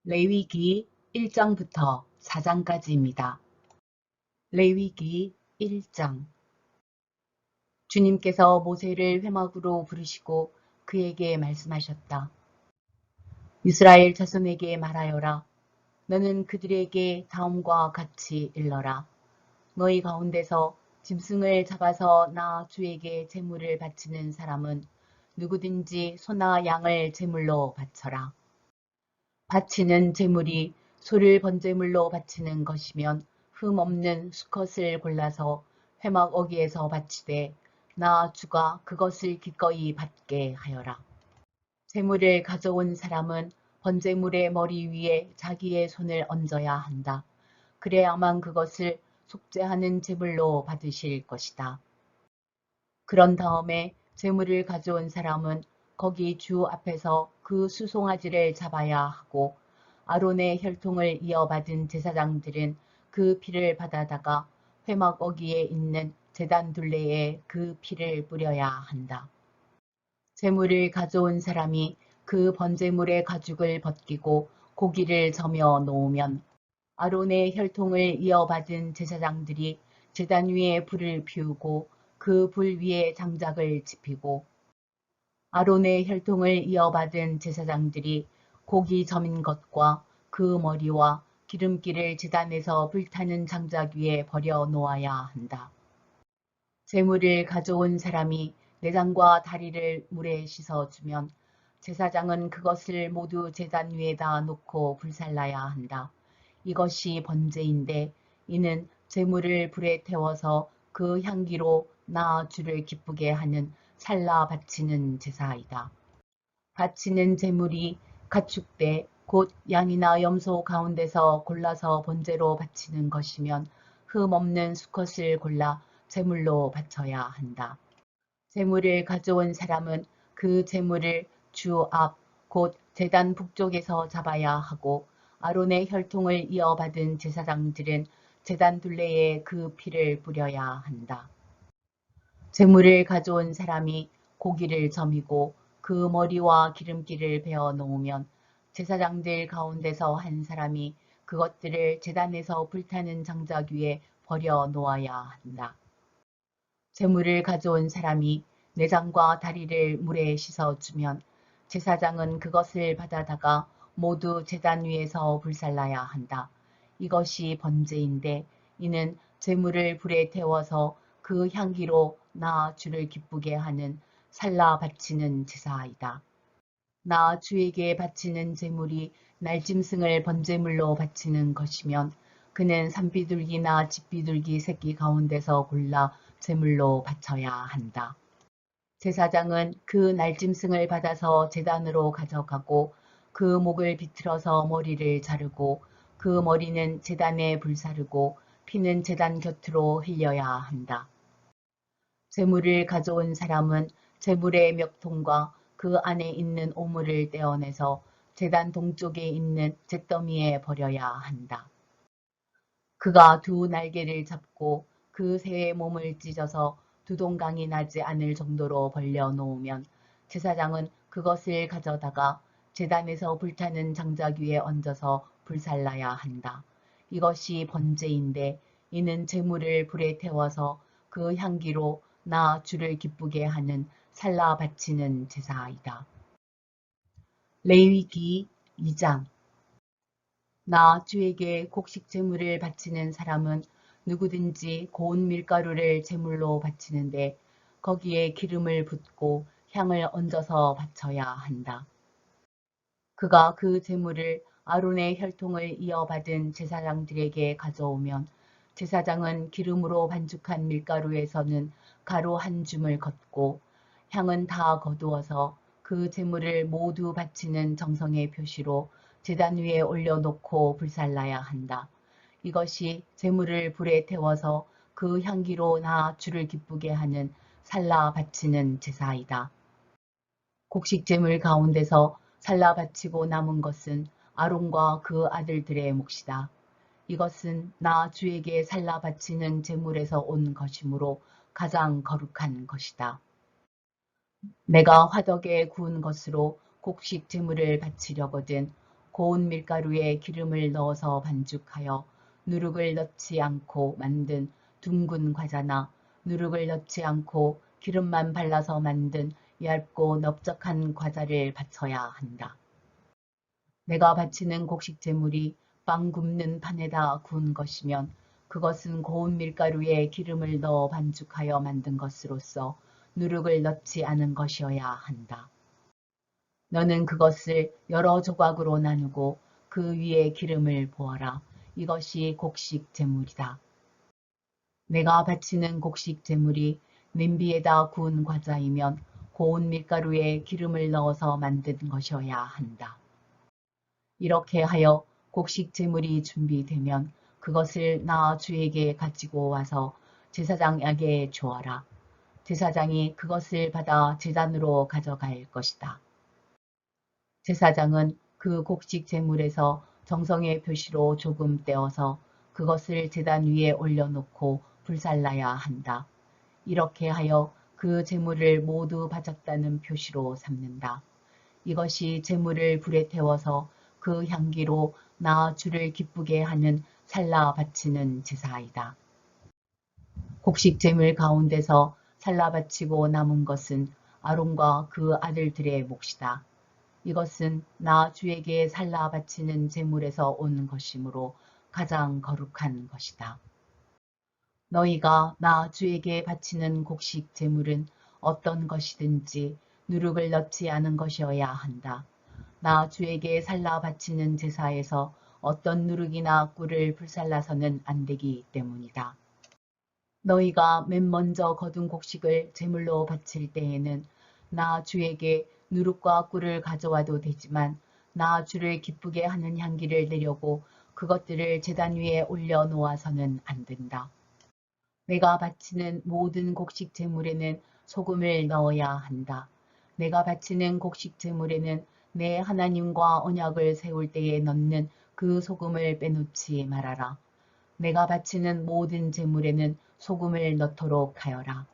레위기 1장부터 4장까지입니다. 레위기 1장. 주님께서 모세를 회막으로 부르시고 그에게 말씀하셨다. 이스라엘 자손에게 말하여라. 너는 그들에게 다음과 같이 일러라. 너희 가운데서 짐승을 잡아서 나 주에게 제물을 바치는 사람은 누구든지 소나 양을 제물로 바쳐라. 바치는 제물이 소를 번제물로 바치는 것이면 흠 없는 수컷을 골라서 회막 어귀에서 바치되 나 주가 그것을 기꺼이 받게 하여라. 제물을 가져온 사람은 번제물의 머리 위에 자기의 손을 얹어야 한다. 그래야만 그것을 속죄하는 제물로 받으실 것이다. 그런 다음에 제물을 가져온 사람은 거기 주 앞에서 그 수송아지를 잡아야 하고 아론의 혈통을 이어받은 제사장들은 그 피를 받아다가 회막 어귀에 있는 제단 둘레에 그 피를 뿌려야 한다. 제물을 가져온 사람이 그 번제물의 가죽을 벗기고 고기를 저며 놓으면 아론의 혈통을 이어받은 제사장들이 제단 위에 불을 피우고 그 불 위에 장작을 지피고 아론의 혈통을 이어받은 제사장들이 고기 저민 것과 그 머리와 기름기를 제단에서 불타는 장작 위에 버려 놓아야 한다. 제물을 가져온 사람이 내장과 다리를 물에 씻어주면 제사장은 그것을 모두 제단 위에다 놓고 불살라야 한다. 이것이 번제인데 이는 제물을 불에 태워서 그 향기로 나 주를 기쁘게 하는 살라 바치는 제사이다. 바치는 제물이 가축대 곧 양이나 염소 가운데서 골라서 번제로 바치는 것이면 흠 없는 수컷을 골라 제물로 바쳐야 한다. 제물을 가져온 사람은 그 제물을 주 앞 곧 제단 북쪽에서 잡아야 하고 아론의 혈통을 이어받은 제사장들은 제단 둘레에 그 피를 뿌려야 한다. 제물을 가져온 사람이 고기를 저미고 그 머리와 기름기를 베어 놓으면 제사장들 가운데서 한 사람이 그것들을 제단에서 불타는 장작 위에 버려 놓아야 한다. 제물을 가져온 사람이 내장과 다리를 물에 씻어주면 제사장은 그것을 받아다가 모두 제단 위에서 불살라야 한다. 이것이 번제인데 이는 제물을 불에 태워서 그 향기로 나 주를 기쁘게 하는 살라 바치는 제사이다. 나 주에게 바치는 제물이 날짐승을 번제물로 바치는 것이면 그는 산비둘기나 집비둘기 새끼 가운데서 골라 제물로 바쳐야 한다. 제사장은 그 날짐승을 받아서 제단으로 가져가고 그 목을 비틀어서 머리를 자르고 그 머리는 제단에 불사르고 피는 제단 곁으로 흘려야 한다. 제물을 가져온 사람은 제물의 멱통과 그 안에 있는 오물을 떼어내서 제단 동쪽에 있는 잿더미에 버려야 한다. 그가 두 날개를 잡고 그 새의 몸을 찢어서 두 동강이 나지 않을 정도로 벌려 놓으면 제사장은 그것을 가져다가 제단에서 불타는 장작 위에 얹어서 불살라야 한다. 이것이 번제인데 이는 제물을 불에 태워서 그 향기로 나 주를 기쁘게 하는 살라 바치는 제사이다. 레위기 2장. 나 주에게 곡식 제물을 바치는 사람은 누구든지 고운 밀가루를 제물로 바치는데 거기에 기름을 붓고 향을 얹어서 바쳐야 한다. 그가 그 제물을 아론의 혈통을 이어받은 제사장들에게 가져오면 제사장은 기름으로 반죽한 밀가루에서는 가루 한 줌을 걷고 향은 다 거두어서 그 제물을 모두 바치는 정성의 표시로 제단 위에 올려놓고 불살라야 한다. 이것이 제물을 불에 태워서 그 향기로 나 주를 기쁘게 하는 살라 바치는 제사이다. 곡식 제물 가운데서 살라 바치고 남은 것은 아론과 그 아들들의 몫이다. 이것은 나 주에게 살라 바치는 제물에서 온 것이므로 가장 거룩한 것이다. 내가 화덕에 구운 것으로 곡식 제물을 바치려거든 고운 밀가루에 기름을 넣어서 반죽하여 누룩을 넣지 않고 만든 둥근 과자나 누룩을 넣지 않고 기름만 발라서 만든 얇고 넓적한 과자를 바쳐야 한다. 내가 바치는 곡식 제물이 빵 굽는 판에다 구운 것이면 그것은 고운 밀가루에 기름을 넣어 반죽하여 만든 것으로서 누룩을 넣지 않은 것이어야 한다. 너는 그것을 여러 조각으로 나누고 그 위에 기름을 부어라. 이것이 곡식 제물이다. 내가 바치는 곡식 제물이 냄비에다 구운 과자이면 고운 밀가루에 기름을 넣어서 만든 것이어야 한다. 이렇게 하여 곡식 제물이 준비되면 그것을 나 주에게 가지고 와서 제사장에게 주어라. 제사장이 그것을 받아 제단으로 가져갈 것이다. 제사장은 그 곡식 제물에서 정성의 표시로 조금 떼어서 그것을 제단 위에 올려놓고 불살라야 한다. 이렇게 하여 그 제물을 모두 바쳤다는 표시로 삼는다. 이것이 제물을 불에 태워서 그 향기로 나 주를 기쁘게 하는 살라 바치는 제사이다. 곡식 제물 가운데서 살라 바치고 남은 것은 아론과 그 아들들의 몫이다. 이것은 나 주에게 살라 바치는 제물에서 온 것이므로 가장 거룩한 것이다. 너희가 나 주에게 바치는 곡식 제물은 어떤 것이든지 누룩을 넣지 않은 것이어야 한다. 나 주에게 살라 바치는 제사에서 어떤 누룩이나 꿀을 불살라서는 안 되기 때문이다. 너희가 맨 먼저 거둔 곡식을 제물로 바칠 때에는 나 주에게 누룩과 꿀을 가져와도 되지만 나 주를 기쁘게 하는 향기를 내려고 그것들을 제단 위에 올려 놓아서는 안 된다. 내가 바치는 모든 곡식 제물에는 소금을 넣어야 한다. 내가 바치는 곡식 제물에는 내 하나님과 언약을 세울 때에 넣는 그 소금을 빼놓지 말아라. 내가 바치는 모든 제물에는 소금을 넣도록 하여라.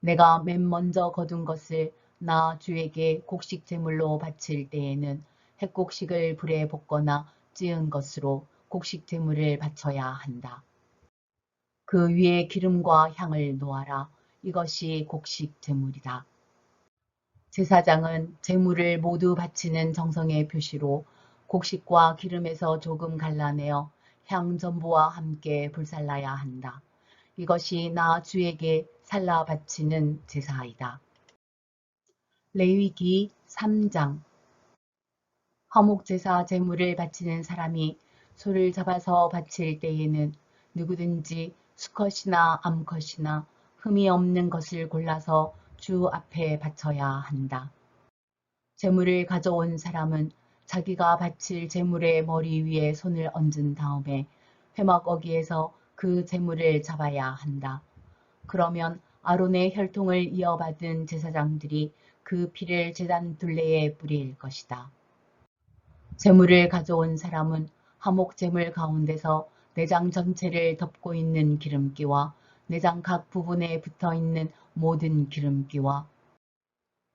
내가 맨 먼저 거둔 것을 나 주에게 곡식 제물로 바칠 때에는 햇곡식을 불에 볶거나 찌은 것으로 곡식 제물을 바쳐야 한다. 그 위에 기름과 향을 놓아라. 이것이 곡식 제물이다. 제사장은 제물을 모두 바치는 정성의 표시로 곡식과 기름에서 조금 갈라내어 향 전부와 함께 불살라야 한다. 이것이 나 주에게 살라 바치는 제사이다. 레위기 3장 화목제사 제물을 바치는 사람이 소를 잡아서 바칠 때에는 누구든지 수컷이나 암컷이나 흠이 없는 것을 골라서 주 앞에 바쳐야 한다. 제물을 가져온 사람은 자기가 바칠 제물의 머리 위에 손을 얹은 다음에 회막어기에서 그 제물을 잡아야 한다. 그러면 아론의 혈통을 이어받은 제사장들이 그 피를 제단 둘레에 뿌릴 것이다. 제물을 가져온 사람은 화목제물 가운데서 내장 전체를 덮고 있는 기름기와 내장 각 부분에 붙어있는 모든 기름기와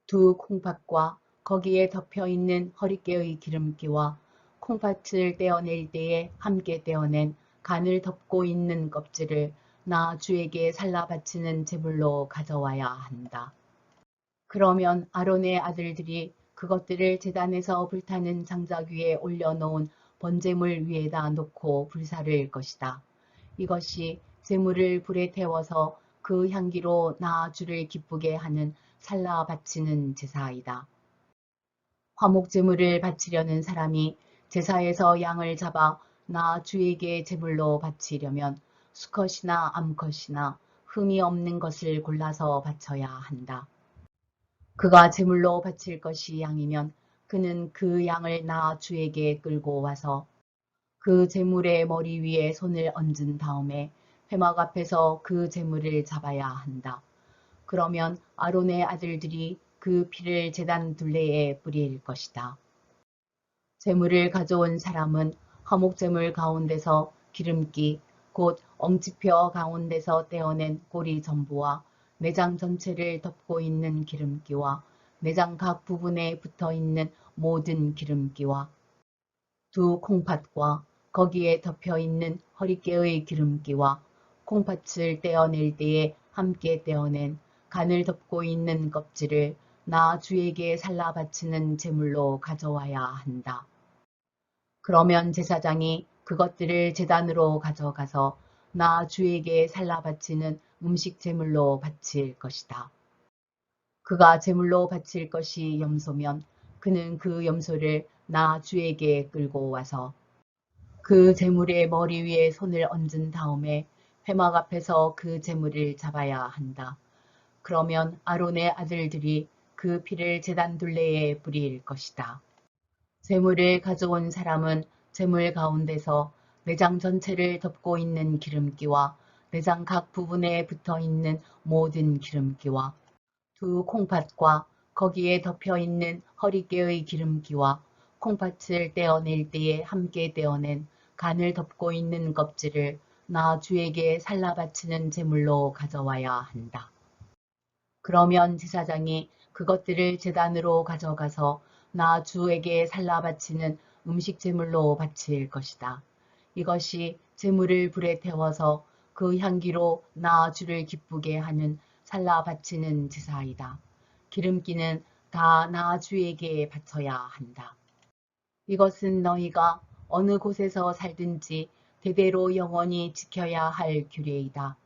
두 콩팥과 거기에 덮여있는 허리깨의 기름기와 콩팥을 떼어낼 때에 함께 떼어낸 간을 덮고 있는 껍질을 나 주에게 살라 바치는 제물로 가져와야 한다. 그러면 아론의 아들들이 그것들을 제단에서 불타는 장작 위에 올려놓은 번제물 위에다 놓고 불사를 것이다. 이것이 제물을 불에 태워서 그 향기로 나 주를 기쁘게 하는 살라 바치는 제사이다. 화목제물을 바치려는 사람이 제사에서 양을 잡아 나 주에게 제물로 바치려면 수컷이나 암컷이나 흠이 없는 것을 골라서 바쳐야 한다. 그가 제물로 바칠 것이 양이면 그는 그 양을 나 주에게 끌고 와서 그 제물의 머리 위에 손을 얹은 다음에 회막 앞에서 그 제물을 잡아야 한다. 그러면 아론의 아들들이 그 피를 제단 둘레에 뿌릴 것이다. 제물을 가져온 사람은 화목제물 가운데서 기름기 곧 엉치뼈 가운데서 떼어낸 꼬리 전부와 내장 전체를 덮고 있는 기름기와 내장 각 부분에 붙어있는 모든 기름기와 두 콩팥과 거기에 덮여있는 허리깨의 기름기와 콩팥을 떼어낼 때에 함께 떼어낸 간을 덮고 있는 껍질을 나 주에게 살라 바치는 제물로 가져와야 한다. 그러면 제사장이 그것들을 제단으로 가져가서 나 주에게 살라 바치는 음식 제물로 바칠 것이다. 그가 제물로 바칠 것이 염소면 그는 그 염소를 나 주에게 끌고 와서 그 제물의 머리 위에 손을 얹은 다음에 회막 앞에서 그 제물을 잡아야 한다. 그러면 아론의 아들들이 그 피를 제단 둘레에 뿌릴 것이다. 제물을 가져온 사람은 제물 가운데서 내장 전체를 덮고 있는 기름기와 내장 각 부분에 붙어 있는 모든 기름기와 두 콩팥과 거기에 덮여 있는 허리깨의 기름기와 콩팥을 떼어낼 때에 함께 떼어낸 간을 덮고 있는 껍질을 나 주에게 살라 바치는 제물로 가져와야 한다. 그러면 제사장이 그것들을 제단으로 가져가서 나 주에게 살라 바치는 음식 제물로 바칠 것이다. 이것이 제물을 불에 태워서 그 향기로 나 주를 기쁘게 하는 살라 바치는 제사이다. 기름기는 다 나 주에게 바쳐야 한다. 이것은 너희가 어느 곳에서 살든지 대대로 영원히 지켜야 할 규례이다.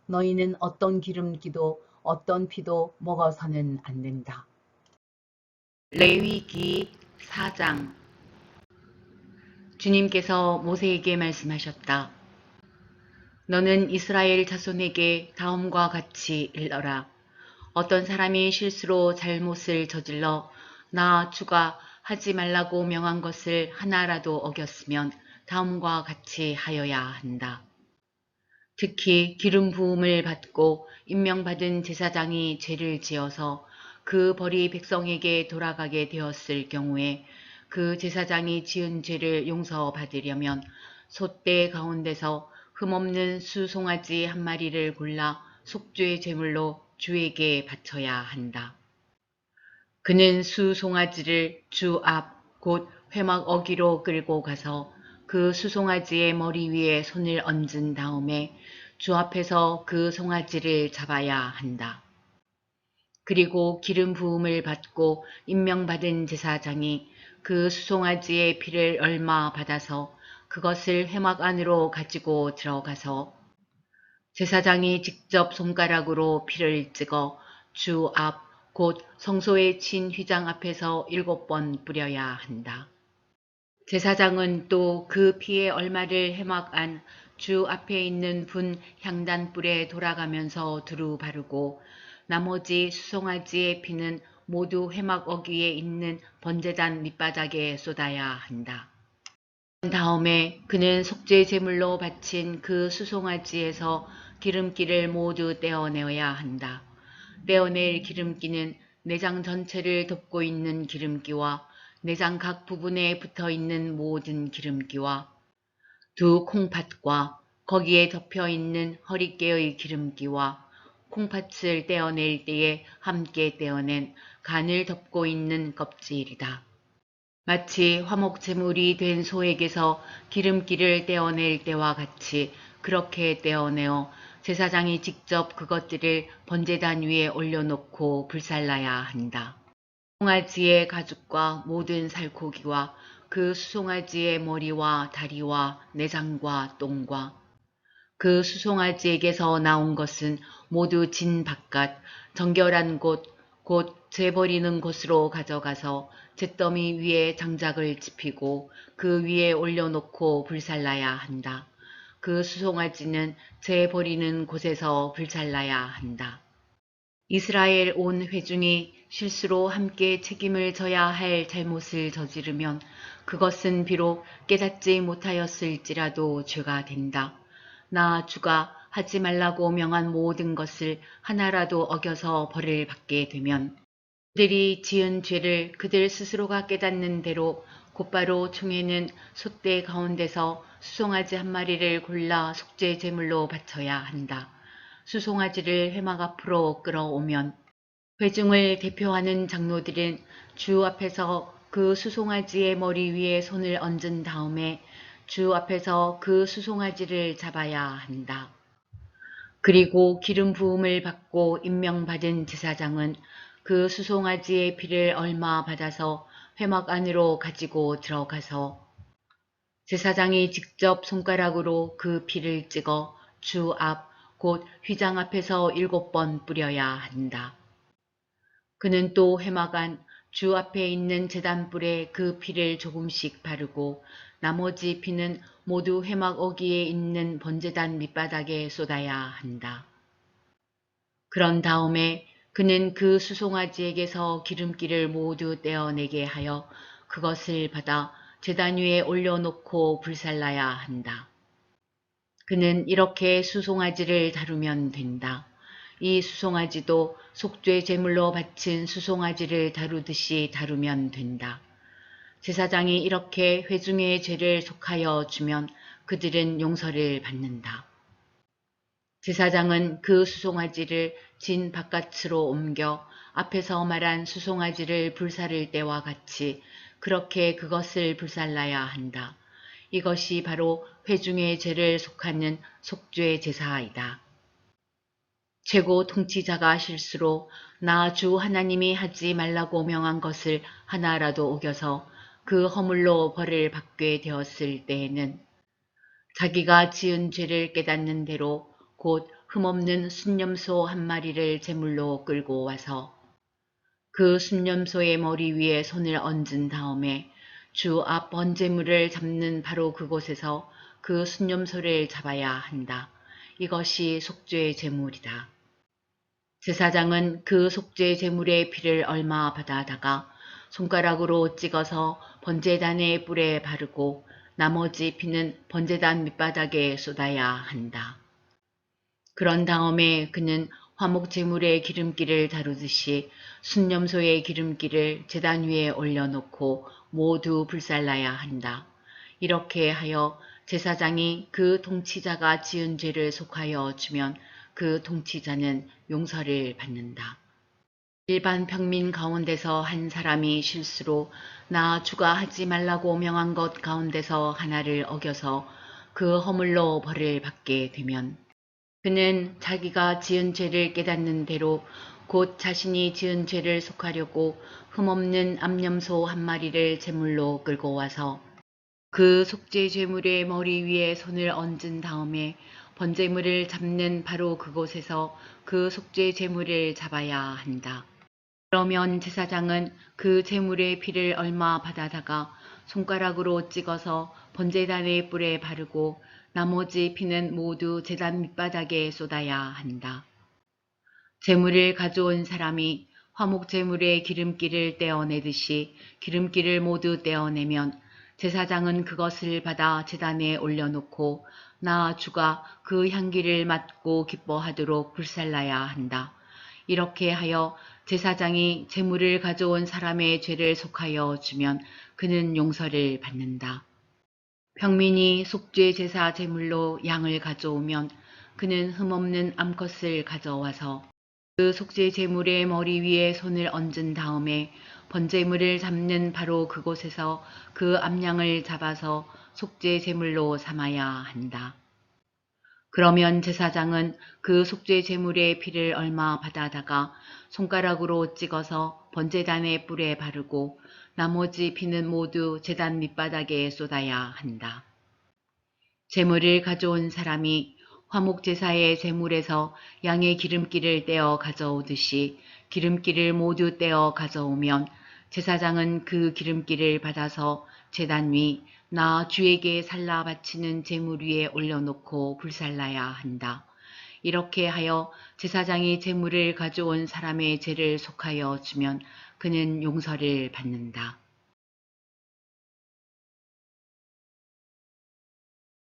너희는 어떤 기름기도 어떤 피도 먹어서는 안 된다. 레위기 4장. 주님께서 모세에게 말씀하셨다. 너는 이스라엘 자손에게 다음과 같이 일러라. 어떤 사람이 실수로 잘못을 저질러 나 주가 하지 말라고 명한 것을 하나라도 어겼으면 다음과 같이 하여야 한다. 특히 기름 부음을 받고 임명받은 제사장이 죄를 지어서 그 벌이 백성에게 돌아가게 되었을 경우에 그 제사장이 지은 죄를 용서받으려면 솥대 가운데서 흠없는 수송아지 한 마리를 골라 속죄 제물로 주에게 바쳐야 한다. 그는 수송아지를 주 앞 곧 회막 어기로 끌고 가서 그 수송아지의 머리 위에 손을 얹은 다음에 주 앞에서 그 송아지를 잡아야 한다. 그리고 기름 부음을 받고 임명받은 제사장이 그 수송아지의 피를 얼마 받아서 그것을 회막 안으로 가지고 들어가서 제사장이 직접 손가락으로 피를 찍어 주 앞 곧 성소에 친 휘장 앞에서 7번 뿌려야 한다. 제사장은 또 그 피의 얼마를 회막 안 주 앞에 있는 분 향단불에 돌아가면서 두루 바르고 나머지 수송아지의 피는 모두 회막 어귀에 있는 번제단 밑바닥에 쏟아야 한다. 다음에 그는 속죄 제물로 바친 그 수송아지에서 기름기를 모두 떼어내어야 한다. 떼어낼 기름기는 내장 전체를 덮고 있는 기름기와 내장 각 부분에 붙어 있는 모든 기름기와 두 콩팥과 거기에 덮여 있는 허리깨의 기름기와 콩팥을 떼어낼 때에 함께 떼어낸 간을 덮고 있는 껍질이다. 마치 화목 제물이 된 소에게서 기름기를 떼어낼 때와 같이 그렇게 떼어내어 제사장이 직접 그것들을 번제단 위에 올려놓고 불살라야 한다. 수송아지의 가죽과 모든 살코기와 그 수송아지의 머리와 다리와 내장과 똥과 그 수송아지에게서 나온 것은 모두 진 바깥 정결한 곳 곧 재버리는 곳으로 가져가서 잿더미 위에 장작을 지피고 그 위에 올려놓고 불살라야 한다. 그 수송아지는 재버리는 곳에서 불살라야 한다. 이스라엘 온 회중이 실수로 함께 책임을 져야 할 잘못을 저지르면 그것은 비록 깨닫지 못하였을지라도 죄가 된다. 나 주가 하지 말라고 명한 모든 것을 하나라도 어겨서 벌을 받게 되면 그들이 지은 죄를 그들 스스로가 깨닫는 대로 곧바로 총회는 솥대 가운데서 수송아지 한 마리를 골라 속죄 제물로 바쳐야 한다. 수송아지를 회막 앞으로 끌어오면 회중을 대표하는 장로들은 주 앞에서 그 수송아지의 머리 위에 손을 얹은 다음에 주 앞에서 그 수송아지를 잡아야 한다. 그리고 기름 부음을 받고 임명받은 제사장은 그 수송아지의 피를 얼마 받아서 회막 안으로 가지고 들어가서 제사장이 직접 손가락으로 그 피를 찍어 주 앞, 곧 휘장 앞에서 7번 뿌려야 한다. 그는 또 회막 안 주 앞에 있는 제단불에 그 피를 조금씩 바르고 나머지 피는 모두 회막 어귀에 있는 번제단 밑바닥에 쏟아야 한다. 그런 다음에 그는 그 수송아지에게서 기름기를 모두 떼어내게 하여 그것을 받아 제단 위에 올려놓고 불살라야 한다. 그는 이렇게 수송아지를 다루면 된다. 이 수송아지도 속죄 제물로 바친 수송아지를 다루듯이 다루면 된다. 제사장이 이렇게 회중의 죄를 속하여 주면 그들은 용서를 받는다. 제사장은 그 수송아지를 진 바깥으로 옮겨 앞에서 말한 수송아지를 불사를 때와 같이 그렇게 그것을 불살라야 한다. 이것이 바로 회중의 죄를 속하는 속죄 제사이다. 최고 통치자가 실수로 나 주 하나님이 하지 말라고 명한 것을 하나라도 어겨서 그 허물로 벌을 받게 되었을 때에는 자기가 지은 죄를 깨닫는 대로 곧 흠없는 순념소 한 마리를 제물로 끌고 와서 그 순념소의 머리 위에 손을 얹은 다음에 주 앞 번제물을 잡는 바로 그곳에서 그 순념소를 잡아야 한다. 이것이 속죄 제물이다. 제사장은 그 속죄 제물의 피를 얼마 받아다가 손가락으로 찍어서 번제단의 뿔에 바르고 나머지 피는 번제단 밑바닥에 쏟아야 한다. 그런 다음에 그는 화목 제물의 기름기를 다루듯이 순념소의 기름기를 제단 위에 올려놓고 모두 불살라야 한다. 이렇게 하여 제사장이 그 통치자가 지은 죄를 속하여 주면 그 통치자는 용서를 받는다. 일반 평민 가운데서 한 사람이 실수로 나 주가 하지 말라고 명한 것 가운데서 하나를 어겨서 그 허물로 벌을 받게 되면 그는 자기가 지은 죄를 깨닫는 대로 곧 자신이 지은 죄를 속하려고 흠없는 암염소 한 마리를 제물로 끌고 와서 그 속죄 제물의 머리 위에 손을 얹은 다음에 번제물을 잡는 바로 그곳에서 그 속죄 제물을 잡아야 한다. 그러면 제사장은 그 제물의 피를 얼마 받아다가 손가락으로 찍어서 번제단의 뿔에 바르고 나머지 피는 모두 제단 밑바닥에 쏟아야 한다. 제물을 가져온 사람이 화목 제물의 기름기를 떼어내듯이 기름기를 모두 떼어내면 제사장은 그것을 받아 제단에 올려놓고 나 주가 그 향기를 맡고 기뻐하도록 불살라야 한다. 이렇게 하여 제사장이 제물을 가져온 사람의 죄를 속하여 주면 그는 용서를 받는다. 평민이 속죄 제사 제물로 양을 가져오면 그는 흠없는 암컷을 가져와서 그 속죄 제물의 머리 위에 손을 얹은 다음에 번제물을 잡는 바로 그곳에서 그 암양을 잡아서 속죄 제물로 삼아야 한다. 그러면 제사장은 그 속죄 제물의 피를 얼마 받아다가 손가락으로 찍어서 번제단의 뿔에 바르고 나머지 피는 모두 제단 밑바닥에 쏟아야 한다. 제물을 가져온 사람이 화목제사의 제물에서 양의 기름기를 떼어 가져오듯이 기름기를 모두 떼어 가져오면 제사장은 그 기름기를 받아서 제단 위 나 주에게 살라 바치는 제물 위에 올려놓고 불살라야 한다. 이렇게 하여 제사장이 제물을 가져온 사람의 죄를 속하여 주면 그는 용서를 받는다.